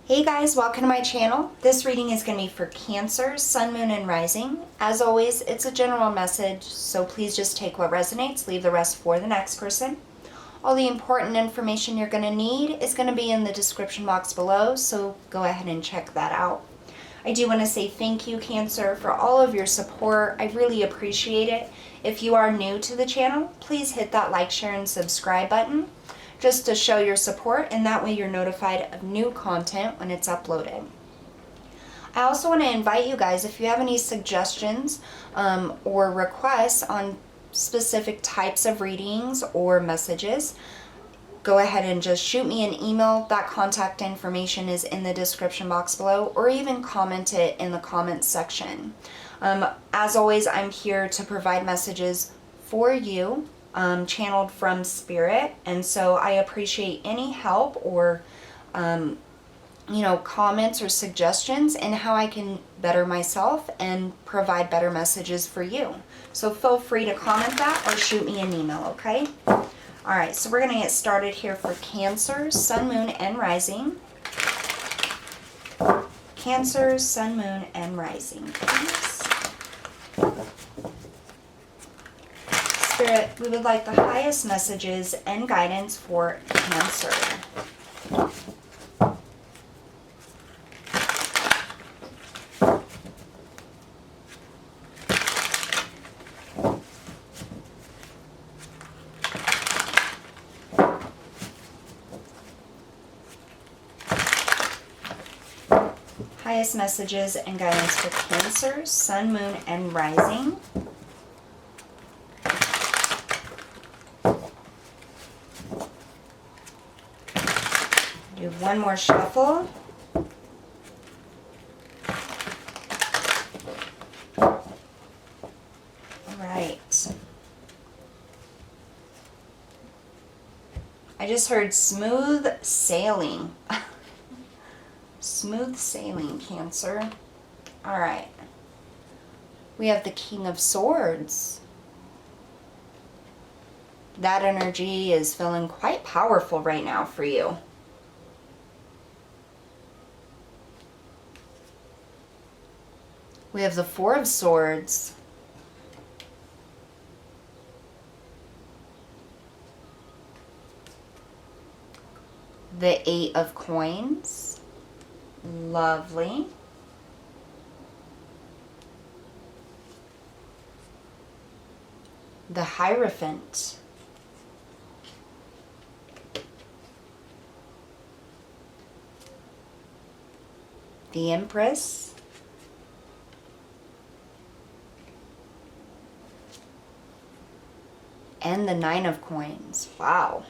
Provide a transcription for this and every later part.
Hey guys, welcome to my channel. This reading is going to be for Cancer, Sun, Moon, and Rising. As always, it's a general message, so please just take what resonates, leave the rest for the next person. All the important information you're going to need is going to be in the description box below, so go ahead and check that out. I do want to say thank you, Cancer, for all of your support. I really appreciate it. If you are new to the channel, please hit that like, share, and subscribe button just to show your support, and that way you're notified of new content when it's uploaded. I also want to invite you guys, if you have any suggestions or requests on specific types of readings or messages, go ahead and just shoot me an email. That contact information is in the description box below, or even comment it in the comments section. As always, I'm here to provide messages for you, channeled from Spirit, and so I appreciate any help or comments or suggestions in how I can better myself and provide better messages for you. So feel free to comment that or shoot me an email, okay? Alright, so we're going to get started here for Cancer, Sun, Moon, and Rising. Cancer, Sun, Moon, and Rising, please. Spirit, we would like the highest messages and guidance for Cancer. Highest messages and guidance for Cancer, Sun, Moon, and Rising. Do one more shuffle. All right. I just heard smooth sailing. Smooth sailing, Cancer. All right. We have the King of Swords. That energy is feeling quite powerful right now for you. We have the Four of Swords. The Eight of Coins. Lovely. The Hierophant. The Empress. And the Nine of Coins. Wow.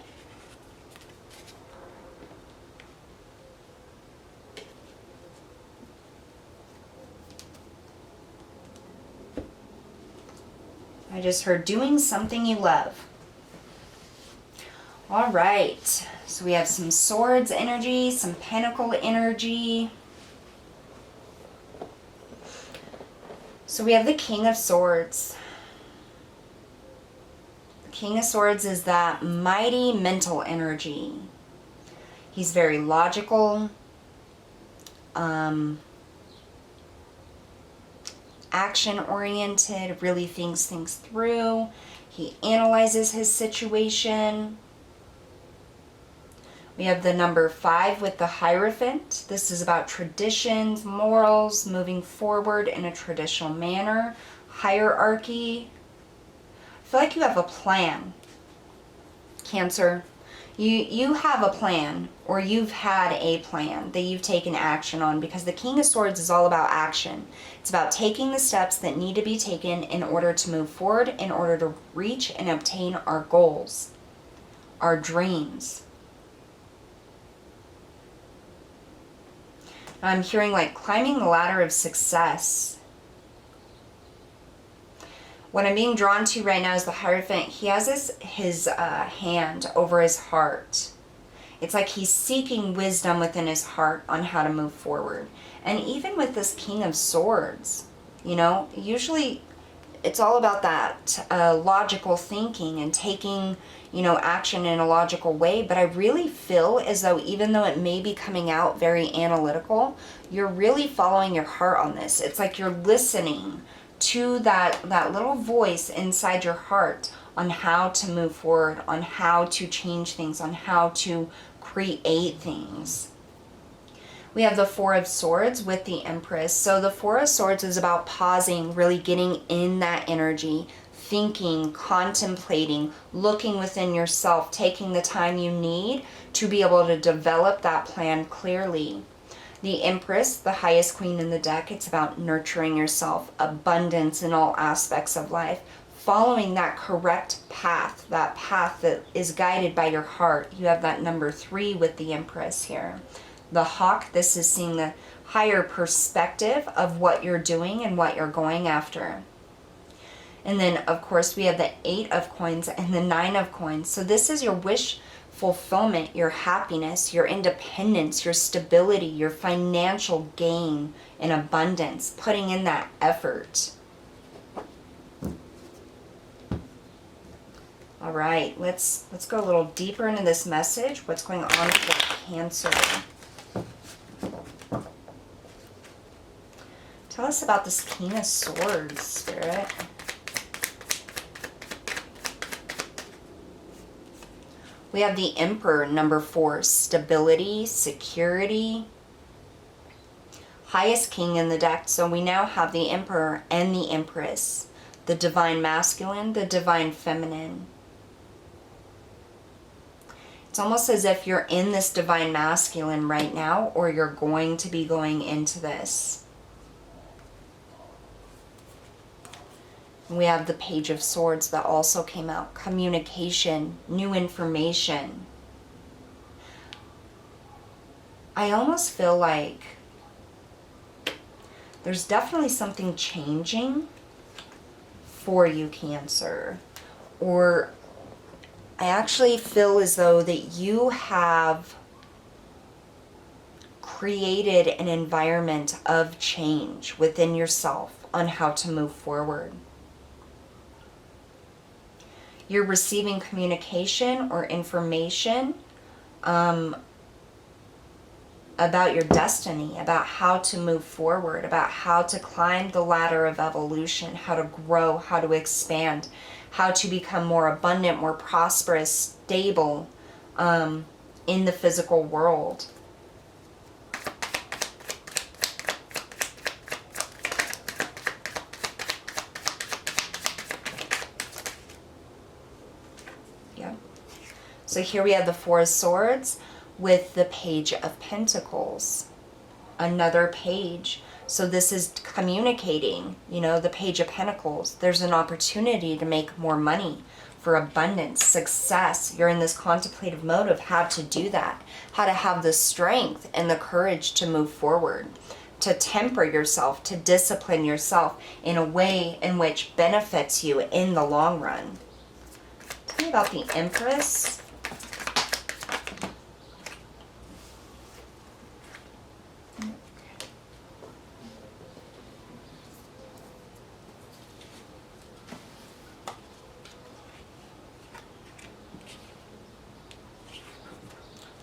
I just heard doing something you love. All right. So we have some Swords energy, some Pentacle energy. So we have the King of Swords. King of Swords is that mighty mental energy. He's very logical, action-oriented, really thinks things through. He analyzes his situation. We have the number 5 with the Hierophant. This is about traditions, morals, moving forward in a traditional manner, hierarchy. I feel like you have a plan, Cancer. You have a plan, or you've had a plan that you've taken action on, because the King of Swords is all about action. It's about taking the steps that need to be taken in order to move forward, in order to reach and obtain our goals, our dreams. I'm hearing like climbing the ladder of success. What I'm being drawn to right now is the Hierophant. He has his hand over his heart. It's like he's seeking wisdom within his heart on how to move forward. And even with this King of Swords, you know, usually it's all about that logical thinking and taking, action in a logical way. But I really feel as though, even though it may be coming out very analytical, you're really following your heart on this. It's like you're listening to that little voice inside your heart on how to move forward, on how to change things, on how to create things. We have the Four of Swords with the Empress. So the Four of Swords is about pausing, really getting in that energy, thinking, contemplating, looking within yourself, taking the time you need to be able to develop that plan clearly. The Empress, the highest queen in the deck, it's about nurturing yourself, abundance in all aspects of life, following that correct path, that path that is guided by your heart. You have that number 3 with the Empress here. The Hawk, this is seeing the higher perspective of what you're doing and what you're going after. And then, of course, we have the 8 of Coins and the 9 of Coins. So this is your wish fulfillment, your happiness, your independence, your stability, your financial gain and abundance, putting in that effort. All right, let's go a little deeper into this message. What's going on for Cancer? Tell us about this King of Swords, Spirit. We have the Emperor, number 4, stability, security. Highest king in the deck. So we now have the Emperor and the Empress. The divine masculine, the divine feminine. It's almost as if you're in this divine masculine right now, or you're going to be going into this. We have the Page of Swords that also came out. Communication, new information. I almost feel like there's definitely something changing for you, Cancer. Or I actually feel as though that you have created an environment of change within yourself on how to move forward. You're receiving communication or information about your destiny, about how to move forward, about how to climb the ladder of evolution, how to grow, how to expand, how to become more abundant, more prosperous, stable in the physical world. So here we have the Four of Swords with the Page of Pentacles. Another page. So this is communicating, the Page of Pentacles. There's an opportunity to make more money, for abundance, success. You're in this contemplative mode of how to do that, how to have the strength and the courage to move forward, to temper yourself, to discipline yourself in a way in which benefits you in the long run. Tell me about the Empress.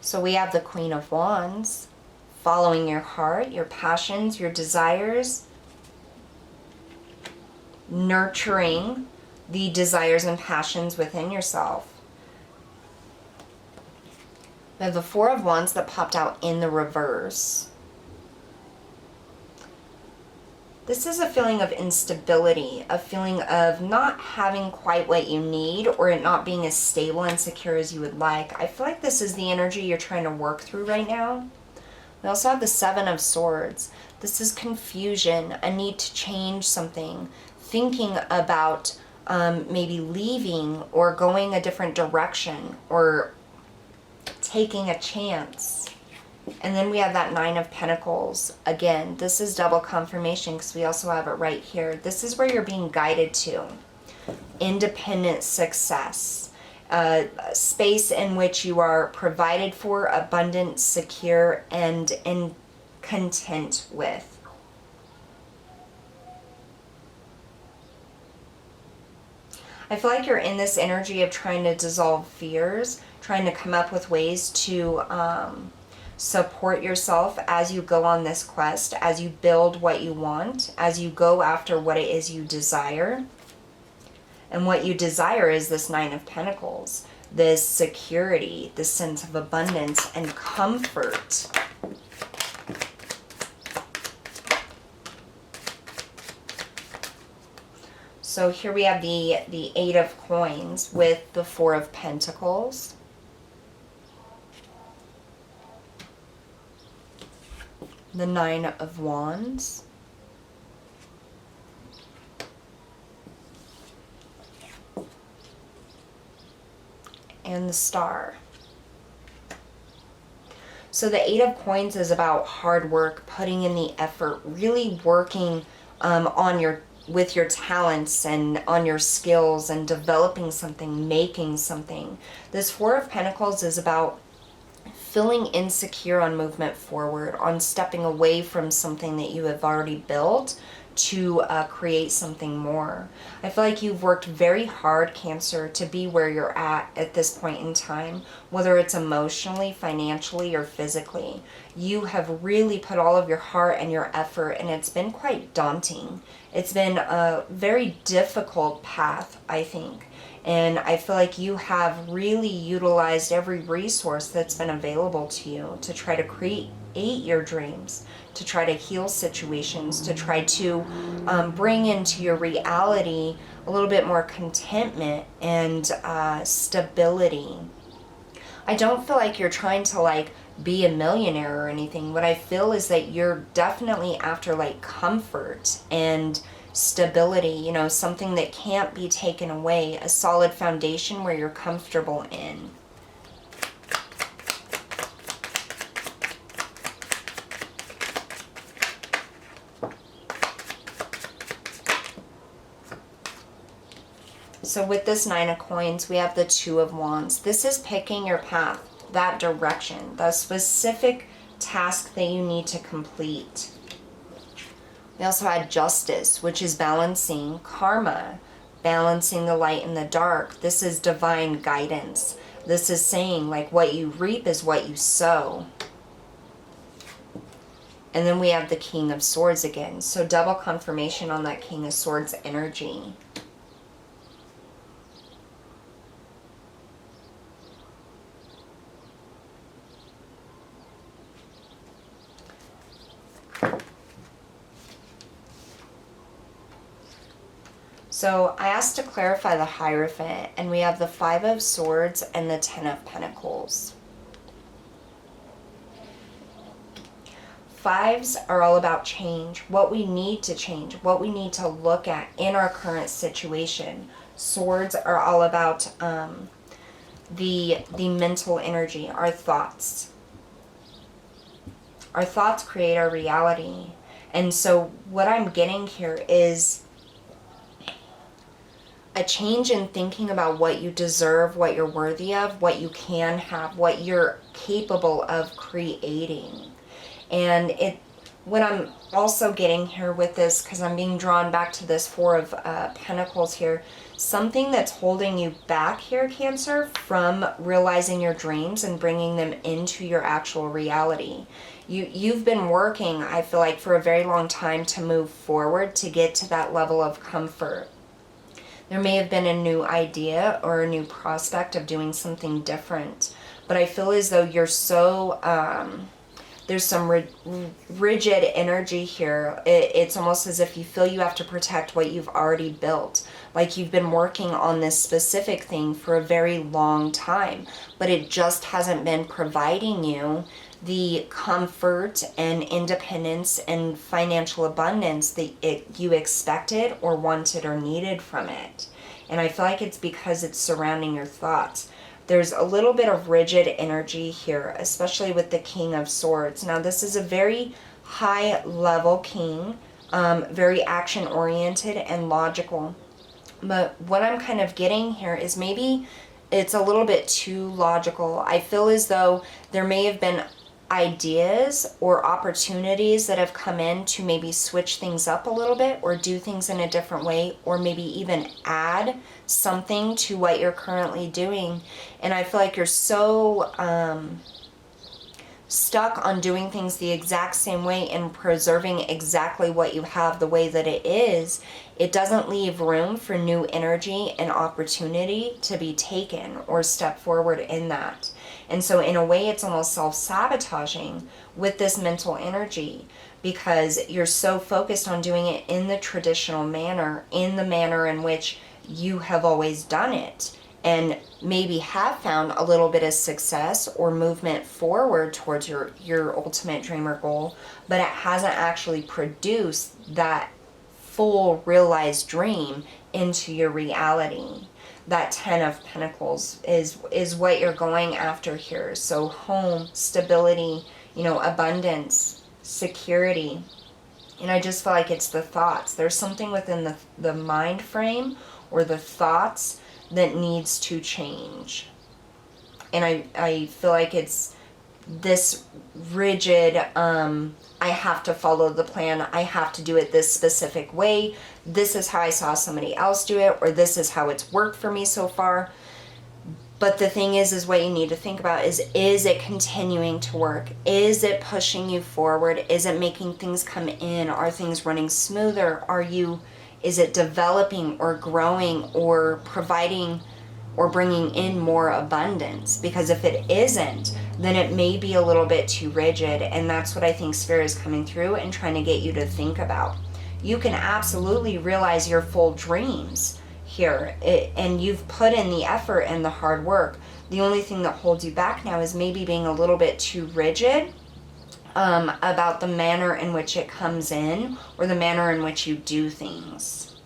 So we have the Queen of Wands, following your heart, your passions, your desires, nurturing the desires and passions within yourself. We have the Four of Wands that popped out in the reverse. This is a feeling of instability, a feeling of not having quite what you need, or it not being as stable and secure as you would like. I feel like this is the energy you're trying to work through right now. We also have the Seven of Swords. This is confusion, a need to change something, thinking about maybe leaving or going a different direction or taking a chance. And then we have that Nine of Pentacles. Again, this is double confirmation because we also have it right here. This is where you're being guided to. Independent success. A space in which you are provided for, abundant, secure, and content with. I feel like you're in this energy of trying to dissolve fears, trying to come up with ways to support yourself as you go on this quest, as you build what you want, as you go after what it is you desire. And what you desire is this Nine of Pentacles, this security, this sense of abundance and comfort. So here we have the Eight of Coins with the Four of Pentacles. The Nine of Wands. And the Star. So the Eight of Coins is about hard work, putting in the effort, really working with your talents and on your skills and developing something, making something. This Four of Pentacles is about feeling insecure on movement forward, on stepping away from something that you have already built to create something more. I feel like you've worked very hard, Cancer, to be where you're at this point in time, whether it's emotionally, financially, or physically. You have really put all of your heart and your effort, and it's been quite daunting. It's been a very difficult path, I think. And I feel like you have really utilized every resource that's been available to you to try to create your dreams, to try to heal situations, to try to bring into your reality a little bit more contentment and stability. I don't feel like you're trying to be a millionaire or anything. What I feel is that you're definitely after comfort and stability, something that can't be taken away, a solid foundation where you're comfortable in. So with this Nine of Coins, we have the Two of Wands. This is picking your path, that direction, the specific task that you need to complete. We also had Justice, which is balancing karma, balancing the light and the dark. This is divine guidance. This is saying what you reap is what you sow. And then we have the King of Swords again. So double confirmation on that King of Swords energy. So I asked to clarify the Hierophant, and we have the Five of Swords and the Ten of Pentacles. Fives are all about change, what we need to change, what we need to look at in our current situation. Swords are all about the mental energy, our thoughts. Our thoughts create our reality. And so what I'm getting here is a change in thinking about what you deserve, what you're worthy of, what you can have, what you're capable of creating. And what I'm also getting here with this, because I'm being drawn back to this Four of Pentacles here, something that's holding you back here, Cancer, from realizing your dreams and bringing them into your actual reality. You've been working, I feel like, for a very long time to move forward, to get to that level of comfort. There may have been a new idea or a new prospect of doing something different, but I feel as though you're so, there's some rigid energy here. It's almost as if you feel you have to protect what you've already built. Like you've been working on this specific thing for a very long time, but it just hasn't been providing you the comfort and independence and financial abundance that you expected or wanted or needed from it. And I feel like it's because it's surrounding your thoughts. There's a little bit of rigid energy here, especially with the King of Swords. Now, this is a very high level king, very action oriented and logical. But what I'm kind of getting here is maybe it's a little bit too logical. I feel as though there may have been ideas or opportunities that have come in to maybe switch things up a little bit or do things in a different way, or maybe even add something to what you're currently doing. And I feel like you're so stuck on doing things the exact same way and preserving exactly what you have the way that it is. It doesn't leave room for new energy and opportunity to be taken or step forward in that. And so in a way, it's almost self-sabotaging with this mental energy, because you're so focused on doing it in the traditional manner, in the manner in which you have always done it, and maybe have found a little bit of success or movement forward towards your ultimate dream or goal, but it hasn't actually produced that full realized dream into your reality. That 10 of Pentacles is what you're going after here. So home, stability, abundance, security. And I just feel like it's the thoughts. There's something within the mind frame or the thoughts that needs to change. And I feel like it's this rigid, I have to follow the plan, I have to do it this specific way, this is how I saw somebody else do it, or this is how it's worked for me so far. But the thing is what you need to think about is it continuing to work? Is it pushing you forward? Is it making things come in? Are things running smoother? Is it developing or growing or providing or bringing in more abundance? Because if it isn't, then it may be a little bit too rigid. And that's what I think Spirit is coming through and trying to get you to think about. You can absolutely realize your full dreams here, and you've put in the effort and the hard work. The only thing that holds you back now is maybe being a little bit too rigid about the manner in which it comes in or the manner in which you do things.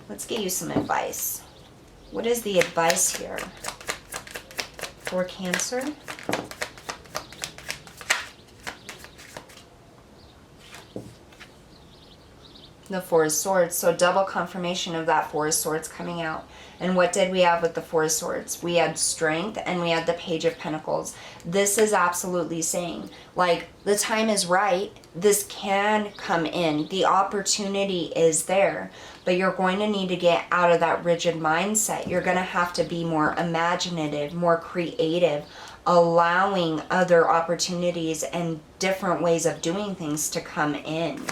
Let's get you some advice. What is the advice here for Cancer? The Four of Swords. So double confirmation of that Four of Swords coming out. And what did we have with the Four of Swords? We had strength and we had the Page of Pentacles. This is absolutely saying, like, the time is right. This can come in. The opportunity is there. But you're going to need to get out of that rigid mindset. You're going to have to be more imaginative, more creative, allowing other opportunities and different ways of doing things to come in.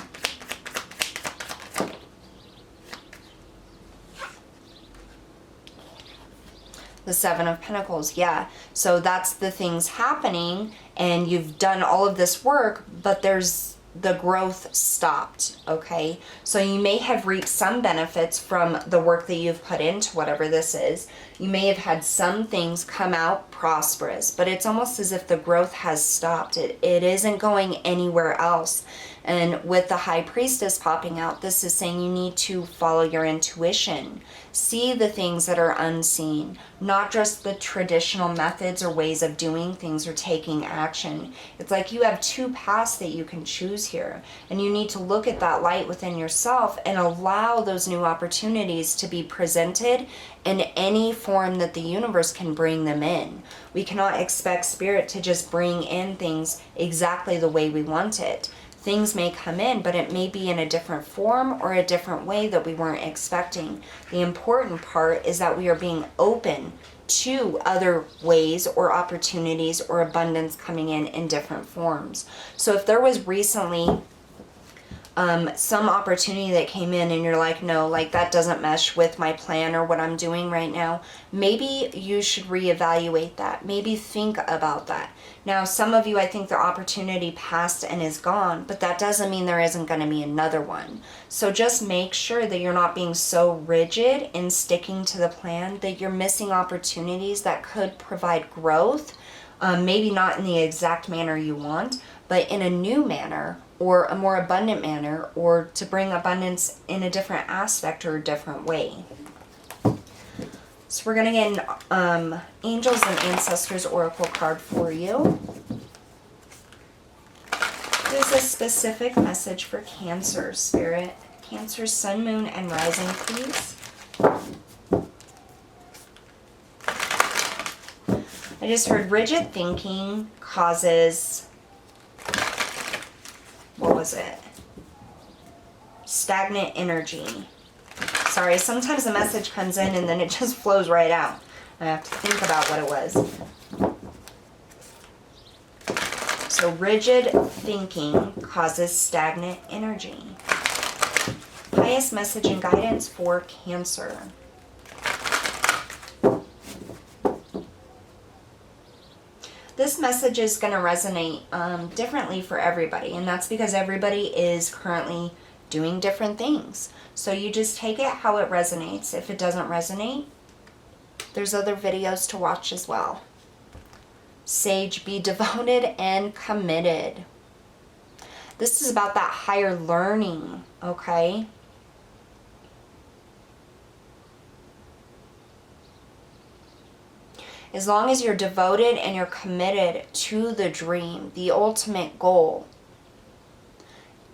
The Seven of Pentacles, yeah. So that's the things happening, and you've done all of this work, but the growth stopped, okay? So you may have reaped some benefits from the work that you've put into whatever this is. You may have had some things come out prosperous, but it's almost as if the growth has stopped. It isn't going anywhere else. And with the High Priestess popping out, this is saying you need to follow your intuition. See the things that are unseen, not just the traditional methods or ways of doing things or taking action. It's like you have two paths that you can choose here, and you need to look at that light within yourself and allow those new opportunities to be presented in any form that the universe can bring them in. We cannot expect Spirit to just bring in things exactly the way we want it. Things may come in, but it may be in a different form or a different way that we weren't expecting. The important part is that we are being open to other ways or opportunities or abundance coming in different forms. So if there was recently some opportunity that came in and you're like, no, like that doesn't mesh with my plan or what I'm doing right now, maybe you should reevaluate that. Maybe think about that. Now, some of you, I think the opportunity passed and is gone, but that doesn't mean there isn't going to be another one. So just make sure that you're not being so rigid in sticking to the plan that you're missing opportunities that could provide growth, maybe not in the exact manner you want, but in a new manner or a more abundant manner, or to bring abundance in a different aspect or a different way. So we're going to get an Angels and Ancestors Oracle card for you. There's a specific message for Cancer, Spirit. Cancer, Sun, Moon, and Rising, please. I just heard rigid thinking causes, what was it? Stagnant energy. Sorry, sometimes the message comes in and then it just flows right out. I have to think about what it was. So rigid thinking causes stagnant energy. Highest message and guidance for Cancer. This message is going to resonate differently for everybody, and that's because everybody is currently doing different things. So you just take it how it resonates. If it doesn't resonate, there's other videos to watch as well. Sage, be devoted and committed. This is about that higher learning, okay? As long as you're devoted and you're committed to the dream, the ultimate goal,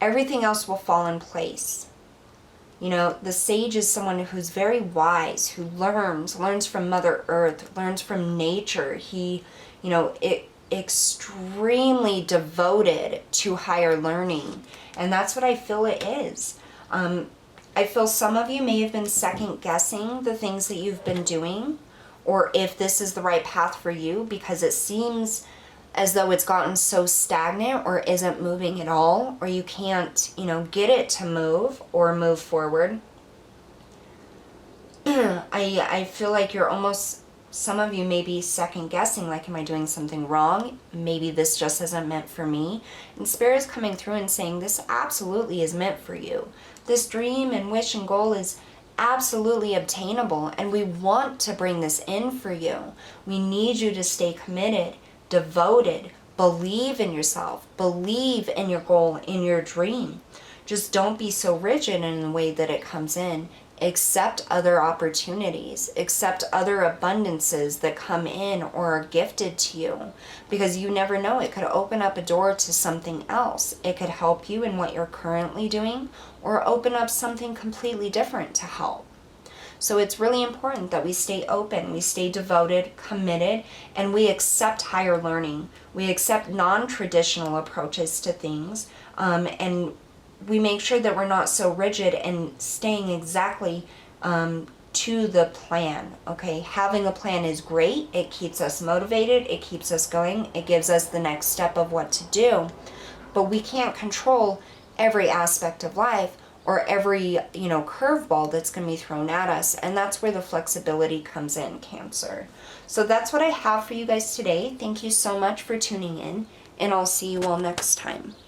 everything else will fall in place. You know, the sage is someone who's very wise, who learns from Mother Earth, learns from nature. He, you know, extremely devoted to higher learning. And that's what I feel it is. I feel some of you may have been second guessing the things that you've been doing, or if this is the right path for you, because it seems as though it's gotten so stagnant or isn't moving at all, or you can't, you know, get it to move or move forward. I feel like you're almost, some of you may be second guessing, like, am I doing something wrong? Maybe this just isn't meant for me. And Spirit is coming through and saying this absolutely is meant for you. This dream and wish and goal is absolutely obtainable, and we want to bring this in for you. We need you to stay committed, devoted, believe in yourself, believe in your goal, in your dream. Just don't be so rigid in the way that it comes in. Accept other opportunities, accept other abundances that come in or are gifted to you, because you never know, it could open up a door to something else. It could help you in what you're currently doing, or open up something completely different to help. So it's really important that we stay open, we stay devoted, committed, and we accept higher learning. We accept non-traditional approaches to things, and we make sure that we're not so rigid and staying exactly to the plan, okay? Having a plan is great. It keeps us motivated. It keeps us going. It gives us the next step of what to do. But we can't control every aspect of life or every, you know, curveball that's going to be thrown at us. And that's where the flexibility comes in, Cancer. So that's what I have for you guys today. Thank you so much for tuning in, and I'll see you all next time.